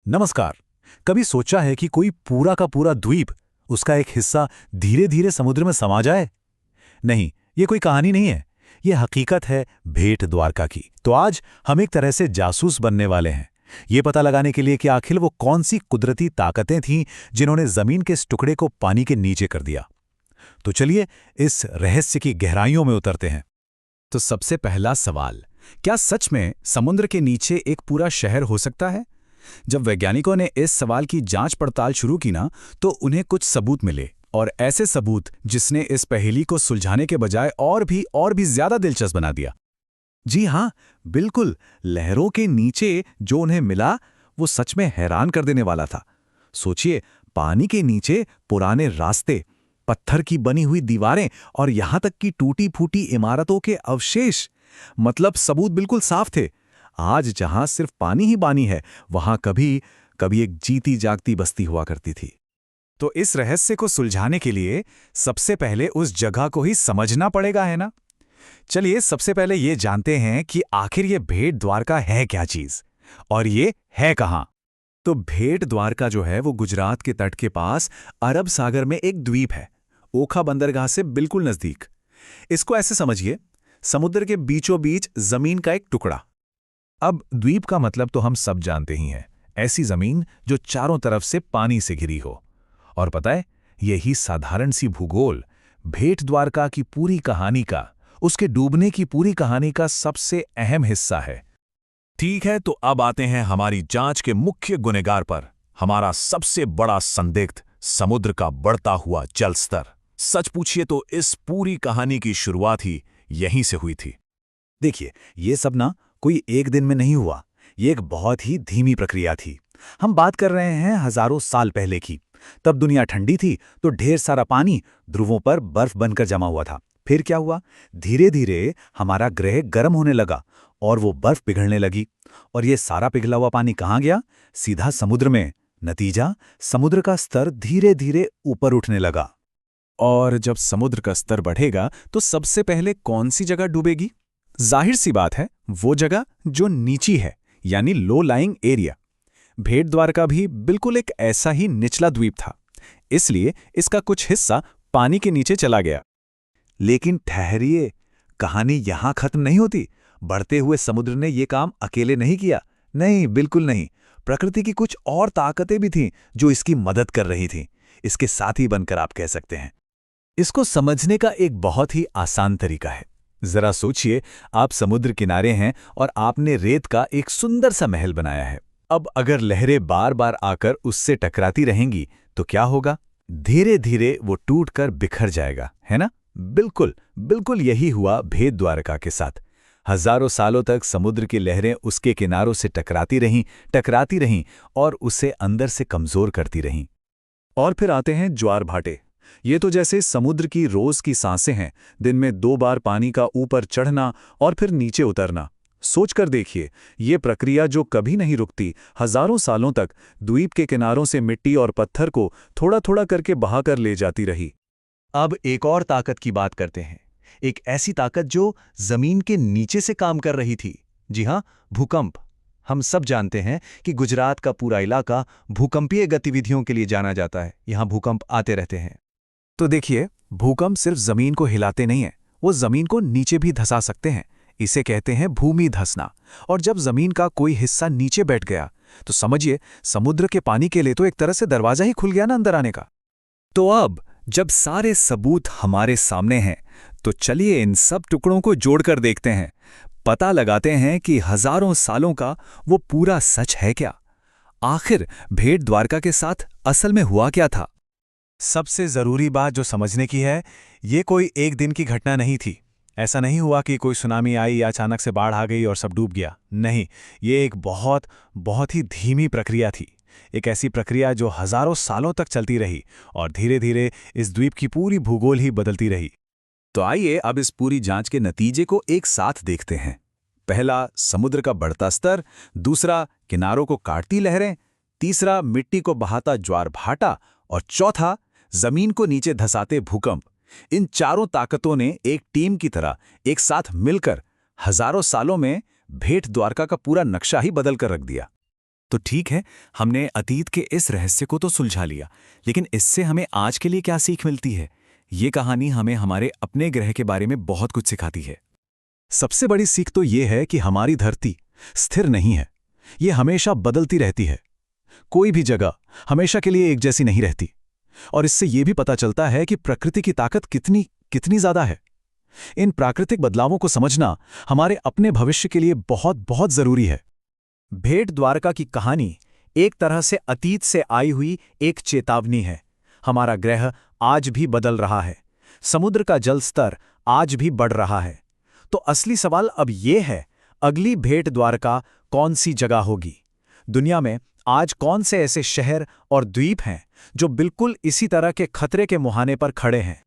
नमस्कार। कभी सोचा है कि कोई पूरा का पूरा द्वीप, उसका एक हिस्सा धीरे धीरे समुद्र में समा जाए? नहीं, ये कोई कहानी नहीं है। ये हकीकत है भेट द्वारका की। तो आज हम एक तरह से जासूस बनने वाले हैं, ये पता लगाने के लिए कि आखिर वो कौन सी कुदरती ताकतें थीं जिन्होंने जमीन के इस टुकड़े को पानी के नीचे कर दिया। तो चलिए इस रहस्य की गहराइयों में उतरते हैं। तो सबसे पहला सवाल, क्या सच में समुद्र के नीचे एक पूरा शहर हो सकता है? जब वैज्ञानिकों ने इस सवाल की जांच पड़ताल शुरू की ना, तो उन्हें कुछ सबूत मिले, और ऐसे सबूत जिसने इस पहेली को सुलझाने के बजाय और भी ज्यादा दिलचस्प बना दिया। जी हाँ, बिल्कुल। लहरों के नीचे जो उन्हें मिला वो सच में हैरान कर देने वाला था। सोचिए, पानी के नीचे पुराने रास्ते, पत्थर की बनी हुई दीवारें और यहां तक कि टूटी फूटी इमारतों के अवशेष। मतलब सबूत बिल्कुल साफ थे। आज जहां सिर्फ पानी ही पानी है, वहां कभी कभी एक जीती जागती बस्ती हुआ करती थी। तो इस रहस्य को सुलझाने के लिए सबसे पहले उस जगह को ही समझना पड़ेगा, है ना? चलिए सबसे पहले ये जानते हैं कि आखिर ये भेट द्वारका है क्या चीज, और ये है कहाँ। तो भेट द्वारका जो है वो गुजरात के तट के पास अरब सागर में एक द्वीप है, ओखा बंदरगाह से बिल्कुल नजदीक। इसको ऐसे समझिए, समुद्र के बीचों बीच जमीन का एक टुकड़ा। अब द्वीप का मतलब तो हम सब जानते ही हैं, ऐसी जमीन जो चारों तरफ से पानी से घिरी हो। और पता है, यही साधारण सी भूगोल भेट द्वारका की पूरी कहानी का, उसके डूबने की पूरी कहानी का सबसे अहम हिस्सा है। ठीक है, तो अब आते हैं हमारी जांच के मुख्य गुनेगार पर, हमारा सबसे बड़ा संदिग्ध, समुद्र का बढ़ता हुआ जल स्तर। सच पूछिए तो इस पूरी कहानी की शुरुआत ही यहीं से हुई थी। देखिए, ये सब ना कोई एक दिन में नहीं हुआ। ये एक बहुत ही धीमी प्रक्रिया थी। हम बात कर रहे हैं हजारों साल पहले की। तब दुनिया ठंडी थी, तो ढेर सारा पानी ध्रुवों पर बर्फ बनकर जमा हुआ था। फिर क्या हुआ? धीरे धीरे हमारा ग्रह गर्म होने लगा और वो बर्फ पिघलने लगी। और ये सारा पिघला हुआ पानी कहाँ गया? सीधा समुद्र में। नतीजा, समुद्र का स्तर धीरे धीरे ऊपर उठने लगा। और जब समुद्र का स्तर बढ़ेगा तो सबसे पहले कौन सी जगह डूबेगी? जाहिर सी बात है, वो जगह जो नीची है, यानी लो लाइंग एरिया। भेट द्वारका भी बिल्कुल एक ऐसा ही निचला द्वीप था, इसलिए इसका कुछ हिस्सा पानी के नीचे चला गया। लेकिन ठहरिए, कहानी यहां खत्म नहीं होती। बढ़ते हुए समुद्र ने ये काम अकेले नहीं किया। नहीं, बिल्कुल नहीं। प्रकृति की कुछ और ताकतें भी थीं जो इसकी मदद कर रही थीं। इसके साथी बनकर आप कह सकते हैं। इसको समझने का एक बहुत ही आसान तरीका है। जरा सोचिए, आप समुद्र किनारे हैं और आपने रेत का एक सुंदर सा महल बनाया है। अब अगर लहरें बार बार आकर उससे टकराती रहेंगी तो क्या होगा? धीरे धीरे वो टूटकर बिखर जाएगा, है ना? बिल्कुल बिल्कुल यही हुआ भेट द्वारका के साथ। हजारों सालों तक समुद्र की लहरें उसके किनारों से टकराती रहीं और उसे अंदर से कमजोर करती रहीं। और फिर आते हैं ज्वार भाटे। ये तो जैसे समुद्र की रोज की सांसें हैं, दिन में 2 बार पानी का ऊपर चढ़ना और फिर नीचे उतरना। सोचकर देखिए, ये प्रक्रिया जो कभी नहीं रुकती, हजारों सालों तक द्वीप के किनारों से मिट्टी और पत्थर को थोड़ा थोड़ा करके बहाकर ले जाती रही। अब एक और ताकत की बात करते हैं, एक ऐसी ताकत जो जमीन के नीचे से काम कर रही थी। जी हाँ, भूकंप। हम सब जानते हैं कि गुजरात का पूरा इलाका भूकंपीय गतिविधियों के लिए जाना जाता है। यहाँ भूकंप आते रहते हैं। तो देखिए, भूकंप सिर्फ जमीन को हिलाते नहीं हैं, वो जमीन को नीचे भी धंसा सकते हैं। इसे कहते हैं भूमि धंसना। और जब जमीन का कोई हिस्सा नीचे बैठ गया तो समझिए, समुद्र के पानी के लिए तो एक तरह से दरवाजा ही खुल गया ना अंदर आने का। तो अब जब सारे सबूत हमारे सामने हैं, तो चलिए इन सब टुकड़ों को जोड़कर देखते हैं। पता लगाते हैं कि हजारों सालों का वो पूरा सच है क्या। आखिर भेट द्वारका के साथ असल में हुआ क्या था? सबसे जरूरी बात जो समझने की है, ये कोई एक दिन की घटना नहीं थी। ऐसा नहीं हुआ कि कोई सुनामी आई या अचानक से बाढ़ आ गई और सब डूब गया। नहीं, ये एक बहुत ही धीमी प्रक्रिया थी। एक ऐसी प्रक्रिया जो हजारों सालों तक चलती रही और धीरे धीरे इस द्वीप की पूरी भूगोल ही बदलती रही। तो आइए अब इस पूरी जांच के नतीजे को एक साथ देखते हैं। पहला, समुद्र का बढ़ता स्तर। दूसरा, किनारों को काटती लहरें। तीसरा, मिट्टी को बहाता ज्वार भाटा। और चौथा, जमीन को नीचे धंसाते भूकंप। इन चारों ताकतों ने एक टीम की तरह एक साथ मिलकर हजारों सालों में भेट द्वारका का पूरा नक्शा ही बदल कर रख दिया। तो ठीक है, हमने अतीत के इस रहस्य को तो सुलझा लिया, लेकिन इससे हमें आज के लिए क्या सीख मिलती है? ये कहानी हमें हमारे अपने ग्रह के बारे में बहुत कुछ सिखाती है। सबसे बड़ी सीख तो ये है कि हमारी धरती स्थिर नहीं है, ये हमेशा बदलती रहती है। कोई भी जगह हमेशा के लिए एक जैसी नहीं रहती। और इससे ये भी पता चलता है कि प्रकृति की ताकत कितनी कितनी ज्यादा है। इन प्राकृतिक बदलावों को समझना हमारे अपने भविष्य के लिए बहुत बहुत जरूरी है। भेट द्वारका की कहानी एक तरह से अतीत से आई हुई एक चेतावनी है। हमारा ग्रह आज भी बदल रहा है, समुद्र का जल स्तर आज भी बढ़ रहा है। तो असली सवाल अब ये है, अगली भेट द्वारका कौन सी जगह होगी? दुनिया में आज कौन से ऐसे शहर और द्वीप हैं जो बिल्कुल इसी तरह के खतरे के मुहाने पर खड़े हैं?